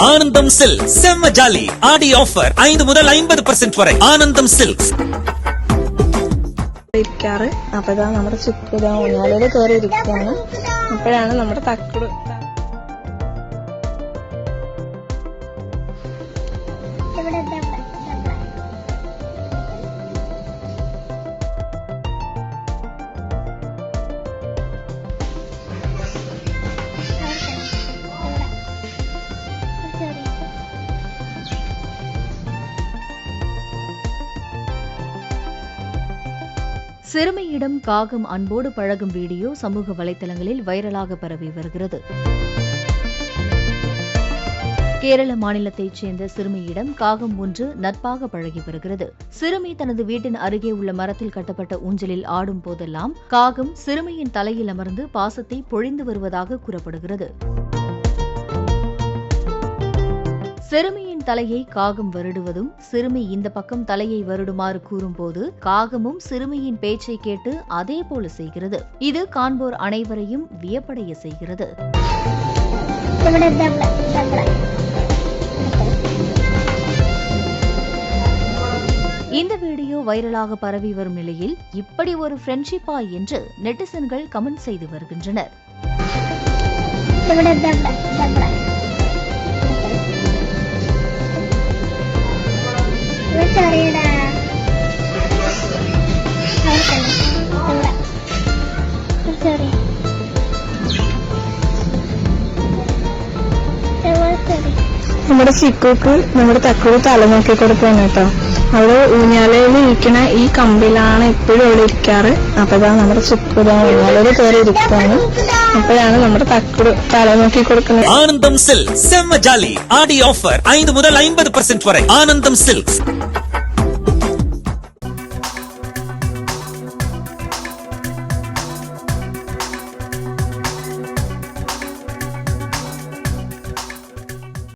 ஆனந்தம் சில்க்ஸ் செம்ம ஜாலி ஆடி ஆஃபர் 5 முதல் 50% வரை. ஆனந்தம் சில்க்ஸ். അപ്പോഴാണ് നമ്മുടെ ചുക്ക് ഊഞ്ഞാലയിൽ കയറി ഇരിക്കുകയാണ്. അപ്പോഴാണ് നമ്മുടെ തക്കുട് சிறுமியிடம் காகம் அன்போடு பழகும் வீடியோ சமூக வலைதளங்களில் வைரலாக பரவி வருகிறது. கேரள மாநிலத்தைச் சேர்ந்த சிறுமியிடம் காகம் ஒன்று நட்பாக பழகி வருகிறது. சிறுமி தனது வீட்டின் அருகே உள்ள மரத்தில் கட்டப்பட்ட ஊஞ்சலில் ஆடும் போதெல்லாம் காகம் சிறுமியின் தலையில் அமர்ந்து பாசத்தை பொழிந்து வருவதாக கூறப்படுகிறது. சிறுமியின் தலையை காகம் வருடுவதும் சிறுமி இந்த பக்கம் தலையை வருடுமாறு கூறும்போது காகமும் சிறுமியின் பேச்சை கேட்டு அதே போல செய்கிறது. இது காண்போர் அனைவரையும் வியப்படைய செய்கிறது. இந்த வீடியோ வைரலாக பரவி வரும் நிலையில் இப்படி ஒரு ஃப்ரெண்ட்ஷிப்பா என்று நெட்டிசன்கள் கமெண்ட் செய்து வருகின்றனர். നമ്മുടെ ചിക്കുക്ക് നമ്മുടെ തക്കുട് തല നോക്കി കൊടുക്കുകയാണ് കേട്ടോ. അവള് ഊഞ്ഞാലയിൽ ഇരിക്കണ ഈ കമ്പിലാണ് എപ്പോഴും അവള് ഇരിക്കാറ്. അപ്പോഴാണ് നമ്മുടെ ചിക്കു ഊഞ്ഞാലയിൽ കയറി ഇരിക്കുകയാണ്. അപ്പോഴാണ് നമ്മുടെ തക്കുട് തല നോക്കി കൊടുക്കുന്നത്. ஆனந்தம் சில்க்ஸ் செம்ம ஜாலி ஆடி ஆஃபர் 5 முதல் 50% வரை. ஆனந்தம் சில்க்ஸ்.